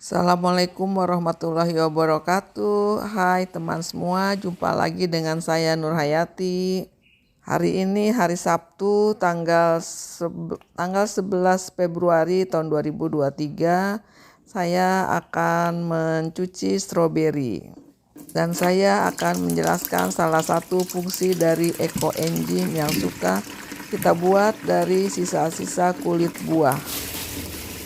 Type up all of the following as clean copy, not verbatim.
Assalamualaikum warahmatullahi wabarakatuh. Hai teman semua, jumpa lagi dengan saya Nur Hayati. Hari ini hari Sabtu tanggal 11 Februari tahun 2023. Saya akan mencuci stroberi. Dan saya akan menjelaskan salah satu fungsi dari ekoenzim yang suka kita buat dari sisa-sisa kulit buah.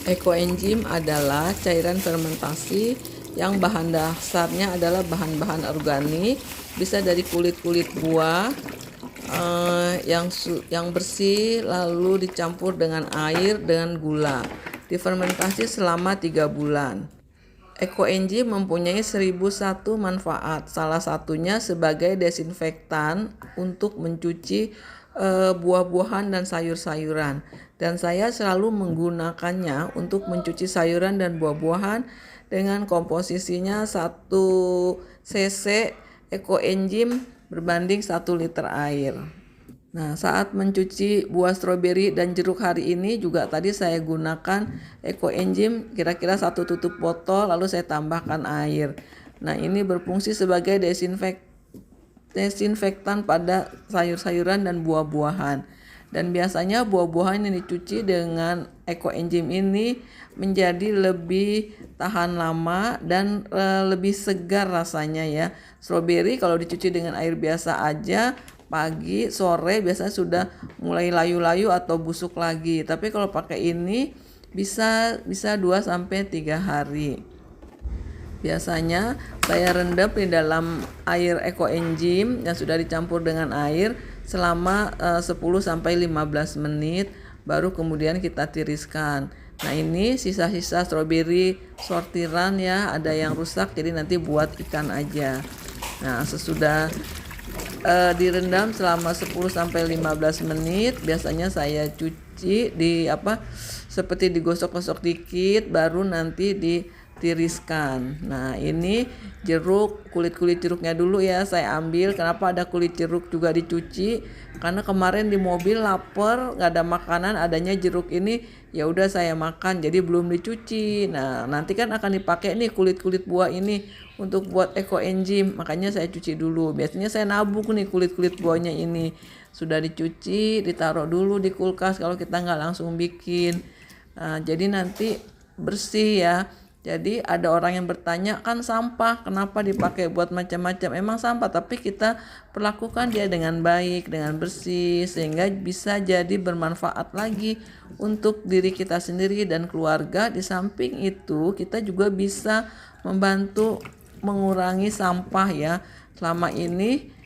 Ekoenzim adalah cairan fermentasi yang bahan dasarnya adalah bahan-bahan organik, bisa dari kulit-kulit buah yang bersih, lalu dicampur dengan air dengan gula, difermentasi selama 3 bulan. Ekoenzim mempunyai 1001 manfaat, salah satunya sebagai desinfektan untuk mencuci buah-buahan dan sayur-sayuran. Dan saya selalu menggunakannya untuk mencuci sayuran dan buah-buahan dengan komposisinya 1 cc ekoenzim berbanding 1 liter air. Nah, saat mencuci buah stroberi dan jeruk hari ini juga tadi saya gunakan ekoenzim kira-kira 1 tutup botol, lalu saya tambahkan air. Nah, ini berfungsi sebagai desinfektan pada sayur-sayuran dan buah-buahan. Dan biasanya buah-buahan yang dicuci dengan ekoenzim ini menjadi lebih tahan lama dan lebih segar rasanya ya. Stroberi kalau dicuci dengan air biasa aja, pagi, sore biasanya sudah mulai layu-layu atau busuk lagi. Tapi kalau pakai ini bisa 2-3 hari. Biasanya saya rendam di dalam air ekoenzim yang sudah dicampur dengan air selama 10-15 menit, baru kemudian kita tiriskan. Nah, ini sisa-sisa stroberi sortiran ya, ada yang rusak jadi nanti buat ikan aja. Nah, sesudah direndam selama 10-15 menit, biasanya saya cuci seperti digosok-gosok dikit, baru nanti ditiriskan. Nah, ini jeruk, kulit jeruknya dulu ya saya ambil. Kenapa ada kulit jeruk juga dicuci? Karena kemarin di mobil lapar, nggak ada makanan, adanya jeruk ini, ya udah saya makan, jadi belum dicuci. Nah, nanti kan akan dipakai nih kulit buah ini untuk buat ekoenzim, makanya saya cuci dulu. Biasanya saya nabung nih kulit buahnya ini, sudah dicuci, ditaruh dulu di kulkas kalau kita nggak langsung bikin. Nah, jadi nanti bersih ya. Jadi ada orang yang bertanya, kan sampah kenapa dipakai buat macam-macam? Emang sampah, tapi kita perlakukan dia dengan baik, dengan bersih, sehingga bisa jadi bermanfaat lagi untuk diri kita sendiri dan keluarga. Di samping itu kita juga bisa membantu mengurangi sampah ya. Selama ini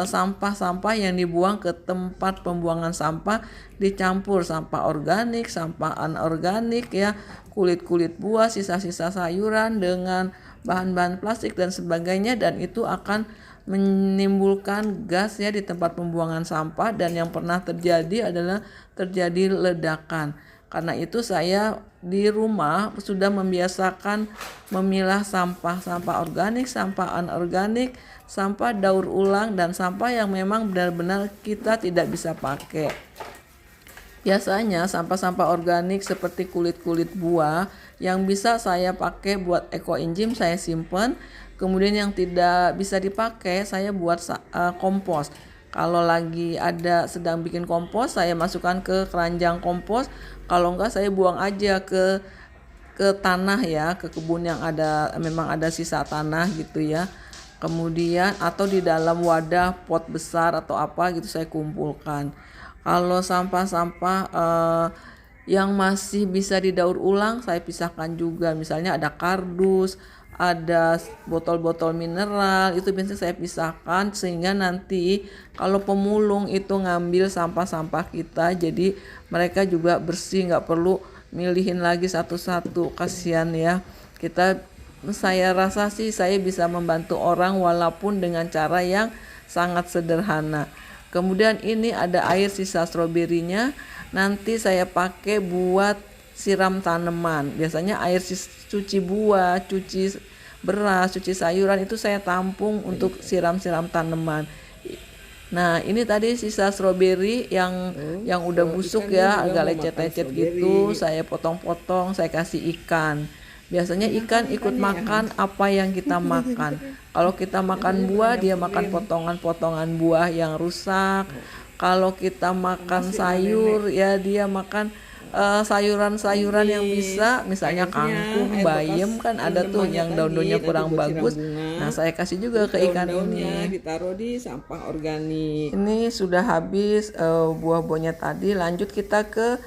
sampah-sampah yang dibuang ke tempat pembuangan sampah dicampur sampah organik, sampah anorganik ya, kulit buah, sisa-sisa sayuran dengan bahan-bahan plastik dan sebagainya, dan itu akan menimbulkan gas ya di tempat pembuangan sampah, dan yang pernah terjadi adalah terjadi ledakan. Karena itu saya di rumah sudah membiasakan memilah sampah organik, sampah anorganik, sampah daur ulang, dan sampah yang memang benar-benar kita tidak bisa pakai. Biasanya sampah-sampah organik seperti kulit buah yang bisa saya pakai buat ekoenzim saya simpan. Kemudian yang tidak bisa dipakai saya buat kompos. Kalau lagi sedang bikin kompos, saya masukkan ke keranjang kompos. Kalau enggak, saya buang aja ke tanah ya, ke kebun yang memang ada sisa tanah gitu ya. Kemudian atau di dalam wadah pot besar atau apa gitu saya kumpulkan. Kalau sampah-sampah yang masih bisa didaur ulang saya pisahkan juga. Misalnya ada kardus, ada botol-botol mineral, itu biasanya saya pisahkan sehingga nanti kalau pemulung itu ngambil sampah-sampah kita, jadi mereka juga bersih, nggak perlu milihin lagi satu-satu, kasihan ya. Saya rasa sih saya bisa membantu orang walaupun dengan cara yang sangat sederhana. Kemudian ini ada air sisa stroberinya, nanti saya pakai buat siram tanaman. Biasanya air cuci buah, cuci beras, cuci sayuran itu saya tampung untuk siram-siram tanaman. Nah, ini tadi sisa stroberi yang udah busuk ya, agak lecet-lecet gitu, saya potong-potong, saya kasih ikan. Biasanya ikan ikut makan apa yang kita makan. Kalau kita makan buah, dia makan potongan-potongan buah yang rusak. Kalau kita makan sayur, ya dia makan sayuran-sayuran yang bisa, misalnya kangkung, bayam, kan ada tuh yang daun-daunnya kurang bagus. Nah, saya kasih juga ke ikan ini. Ditaruh di sampah organik. Ini sudah habis buah-buahnya tadi. Lanjut kita ke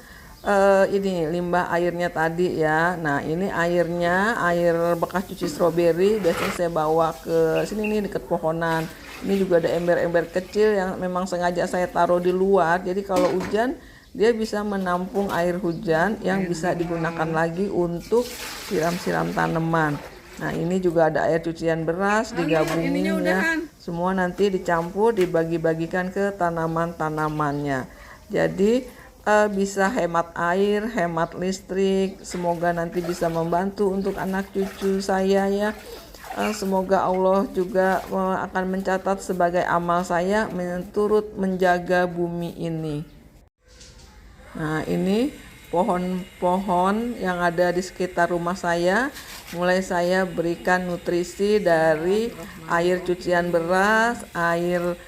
ini limbah airnya tadi ya. Nah, ini airnya, air bekas cuci stroberi. Biasanya saya bawa ke sini nih dekat pohonan. Ini juga ada ember-ember kecil yang memang sengaja saya taruh di luar. Jadi kalau hujan dia bisa menampung air hujan yang bisa digunakan lagi untuk siram-siram tanaman. Nah, ini juga ada air cucian beras digabungin ya. Semua nanti dicampur, dibagi-bagikan ke tanaman-tanamannya. Jadi bisa hemat air, hemat listrik. Semoga nanti bisa membantu untuk anak cucu saya ya. Semoga Allah juga akan mencatat sebagai amal saya turut menjaga bumi ini. Nah, ini pohon-pohon yang ada di sekitar rumah saya. Mulai saya berikan nutrisi dari air cucian beras, air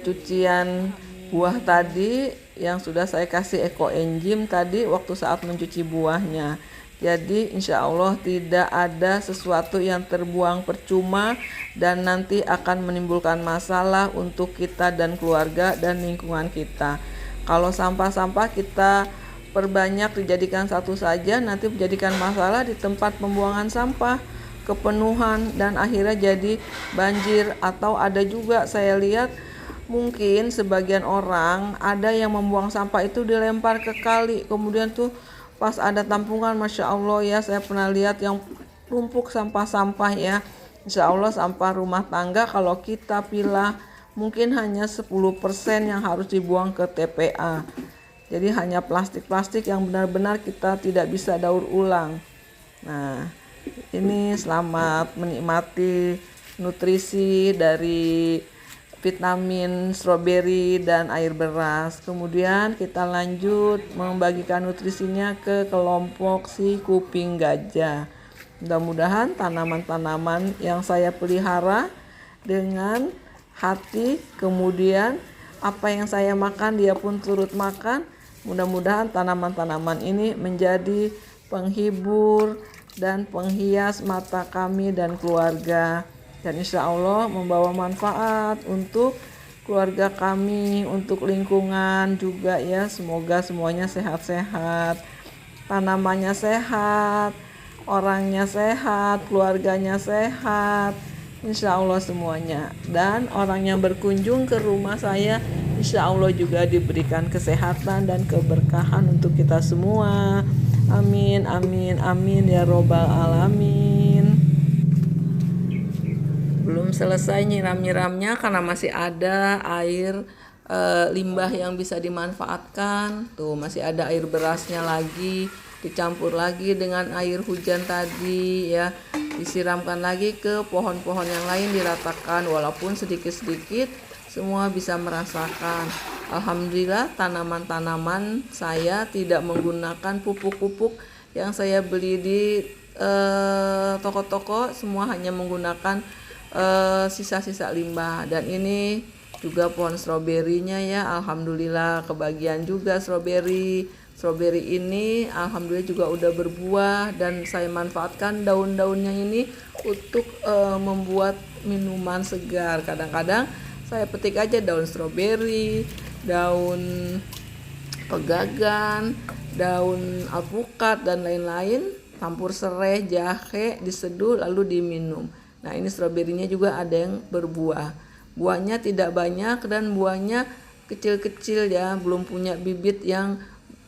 cucian buah tadi yang sudah saya kasih ekoenzim tadi waktu saat mencuci buahnya. Jadi insya Allah tidak ada sesuatu yang terbuang percuma dan nanti akan menimbulkan masalah untuk kita dan keluarga dan lingkungan kita. Kalau sampah-sampah kita perbanyak dijadikan satu saja, nanti menjadikan masalah di tempat pembuangan sampah, kepenuhan, dan akhirnya jadi banjir. Atau ada juga saya lihat mungkin sebagian orang ada yang membuang sampah itu dilempar ke kali, kemudian tuh pas ada tampungan, Masya Allah ya, saya pernah lihat yang tumpuk sampah-sampah ya. Insya Allah sampah rumah tangga kalau kita pilah mungkin hanya 10% yang harus dibuang ke TPA. Jadi hanya plastik-plastik yang benar-benar kita tidak bisa daur ulang. Nah, ini selamat menikmati nutrisi dari vitamin stroberi dan air beras. Kemudian kita lanjut membagikan nutrisinya ke kelompok si kuping gajah. Mudah-mudahan tanaman-tanaman yang saya pelihara dengan hati, kemudian apa yang saya makan dia pun turut makan. Mudah-mudahan tanaman-tanaman ini menjadi penghibur dan penghias mata kami dan keluarga. Dan insya Allah membawa manfaat untuk keluarga kami, untuk lingkungan juga ya. Semoga semuanya sehat-sehat, tanamannya sehat, orangnya sehat, keluarganya sehat, insya Allah semuanya. Dan orang yang berkunjung ke rumah saya insya Allah juga diberikan kesehatan dan keberkahan untuk kita semua. Amin, amin, amin ya robbal alamin. Belum selesai nyiram-nyiramnya karena masih ada air limbah yang bisa dimanfaatkan. Tuh masih ada air berasnya lagi, dicampur lagi dengan air hujan tadi ya, disiramkan lagi ke pohon-pohon yang lain, diratakan walaupun sedikit-sedikit, semua bisa merasakan. Alhamdulillah tanaman-tanaman saya tidak menggunakan pupuk-pupuk yang saya beli di toko-toko, semua hanya menggunakan sisa-sisa limbah. Dan ini juga pohon stroberinya ya, alhamdulillah kebagian juga stroberi ini alhamdulillah juga udah berbuah, dan saya manfaatkan daun-daunnya ini untuk membuat minuman segar. Kadang-kadang saya petik aja daun stroberi, daun pegagan, daun alpukat dan lain-lain, campur serai, jahe, diseduh lalu diminum. Nah, ini stroberinya juga ada yang berbuah. Buahnya tidak banyak dan buahnya kecil-kecil ya, belum punya bibit yang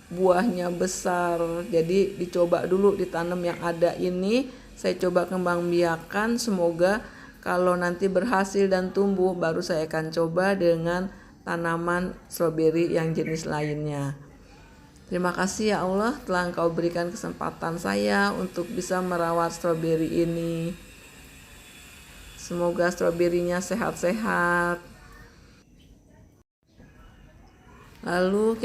buahnya besar. Jadi dicoba dulu ditanam yang ada ini. Saya coba kembang biakan, semoga kalau nanti berhasil dan tumbuh baru saya akan coba dengan tanaman stroberi yang jenis lainnya. Terima kasih ya Allah telah Engkau berikan kesempatan saya untuk bisa merawat stroberi ini. Semoga stroberinya sehat-sehat. Lalu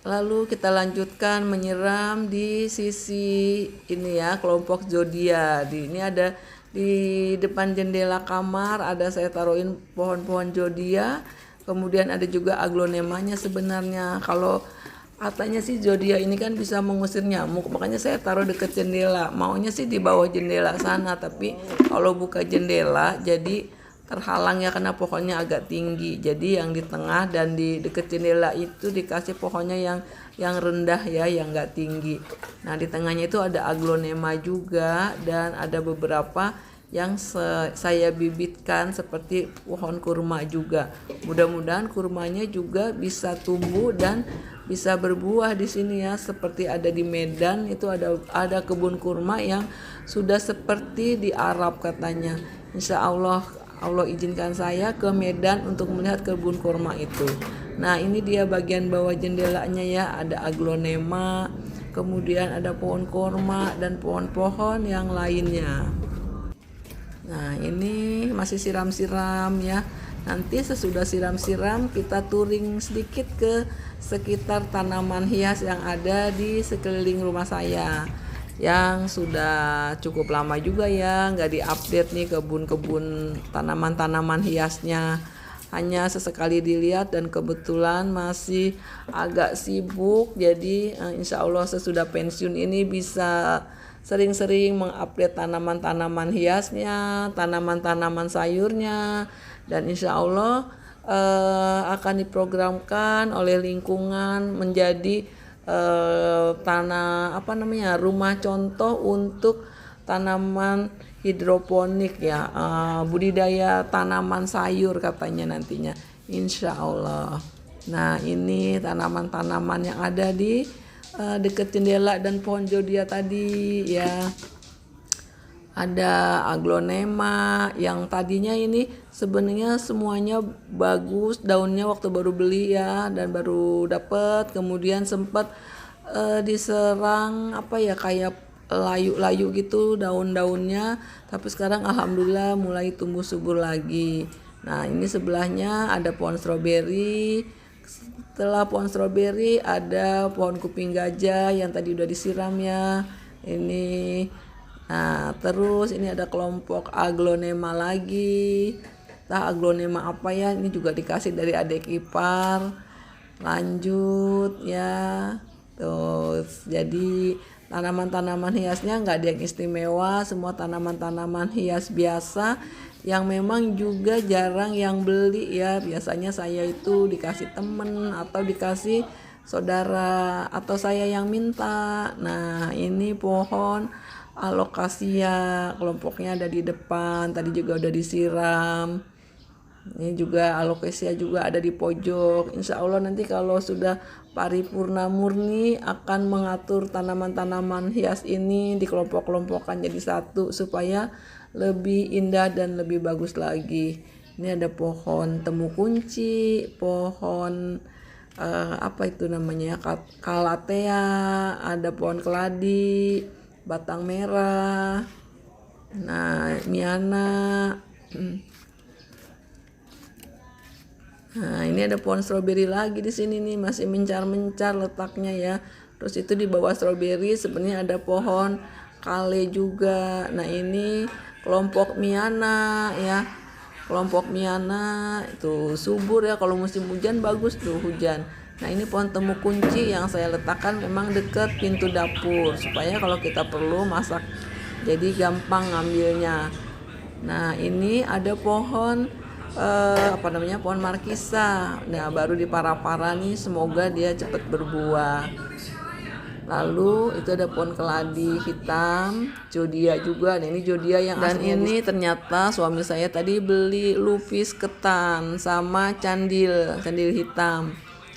Lalu kita lanjutkan menyiram di sisi ini ya, kelompok zodia. Ini ada di depan jendela kamar, ada saya taruhin pohon-pohon zodia. Kemudian ada juga aglonemanya sebenarnya. Kalau katanya sih zodia ini kan bisa mengusir nyamuk, makanya saya taruh dekat jendela. Maunya sih di bawah jendela sana, tapi kalau buka jendela jadi terhalang ya karena pohonnya agak tinggi. Jadi yang di tengah dan di dekat jendela itu dikasih pohonnya yang rendah ya, yang enggak tinggi. Nah, di tengahnya itu ada aglonema juga dan ada beberapa yang saya bibitkan seperti pohon kurma juga. Mudah-mudahan kurmanya juga bisa tumbuh dan bisa berbuah di sini ya, seperti ada di Medan itu ada kebun kurma yang sudah seperti di Arab katanya. Insya Allah izinkan saya ke Medan untuk melihat kebun kurma itu. Nah, ini dia bagian bawah jendelanya ya, ada aglonema, kemudian ada pohon kurma dan pohon-pohon yang lainnya. Nah, ini masih siram-siram ya. Nanti sesudah siram-siram kita touring sedikit ke sekitar tanaman hias yang ada di sekeliling rumah saya, yang sudah cukup lama juga ya nggak diupdate nih kebun-kebun tanaman-tanaman hiasnya, hanya sesekali dilihat dan kebetulan masih agak sibuk. Jadi insya Allah sesudah pensiun ini bisa sering-sering mengupdate tanaman-tanaman hiasnya, tanaman-tanaman sayurnya, dan insya Allah akan diprogramkan oleh lingkungan menjadi rumah contoh untuk tanaman hidroponik ya, budidaya tanaman sayur katanya nantinya, insya Allah. Nah, ini tanaman-tanaman yang ada di dekat jendela dan pohon zodia tadi ya. Ada aglonema yang tadinya ini sebenarnya semuanya bagus daunnya waktu baru beli ya dan baru dapat, kemudian sempat diserang kayak layu-layu gitu daun-daunnya, tapi sekarang alhamdulillah mulai tumbuh subur lagi. Nah, ini sebelahnya ada pohon stroberi. Setelah pohon stroberi ada pohon kuping gajah yang tadi udah disiram ya. Nah, terus ini ada kelompok aglonema lagi. Nah, aglonema apa ya? Ini juga dikasih dari adik ipar. Lanjut ya. Terus jadi tanaman-tanaman hiasnya nggak ada yang istimewa, semua tanaman-tanaman hias biasa yang memang juga jarang yang beli ya. Biasanya saya itu dikasih temen atau dikasih saudara atau saya yang minta. Nah, ini pohon alokasia, kelompoknya ada di depan, tadi juga udah disiram. Ini juga alokasia juga ada di pojok. Insya Allah nanti kalau sudah paripurna murni akan mengatur tanaman-tanaman hias ini dikelompok-kelompokkan jadi satu supaya lebih indah dan lebih bagus lagi. Ini ada pohon temu kunci, pohon kalatea, ada pohon keladi, batang merah, nah miana. Nah, ini ada pohon stroberi lagi di sini nih, masih mencar-mencar letaknya ya. Terus itu di bawah stroberi sebenarnya ada pohon kale juga. Nah, ini kelompok miana ya. Kelompok miana itu subur ya, kalau musim hujan bagus tuh hujan. Nah, ini pohon temu kunci yang saya letakkan memang dekat pintu dapur supaya kalau kita perlu masak jadi gampang ngambilnya. Nah, ini ada pohon pohon markisa. Nah, baru di para-para nih, semoga dia cepat berbuah. Lalu itu ada pohon keladi hitam, zodia juga. Nah, ini zodia yang dan ini ternyata suami saya tadi beli lupis ketan sama candil hitam.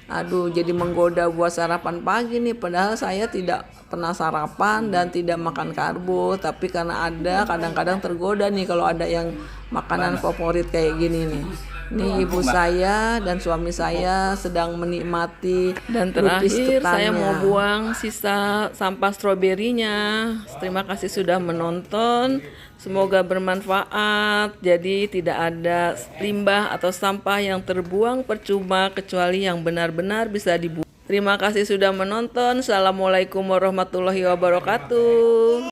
Aduh, jadi menggoda buat sarapan pagi nih, padahal saya tidak pernah sarapan dan tidak makan karbo, tapi karena ada kadang-kadang tergoda nih kalau ada yang makanan favorit kayak gini nih. Nih ibu saya dan suami saya sedang menikmati. Dan terakhir saya mau buang sisa sampah stroberinya. Terima kasih sudah menonton. Semoga bermanfaat. Jadi tidak ada limbah atau sampah yang terbuang percuma kecuali yang benar-benar bisa dibuang. Terima kasih sudah menonton. Assalamualaikum warahmatullahi wabarakatuh.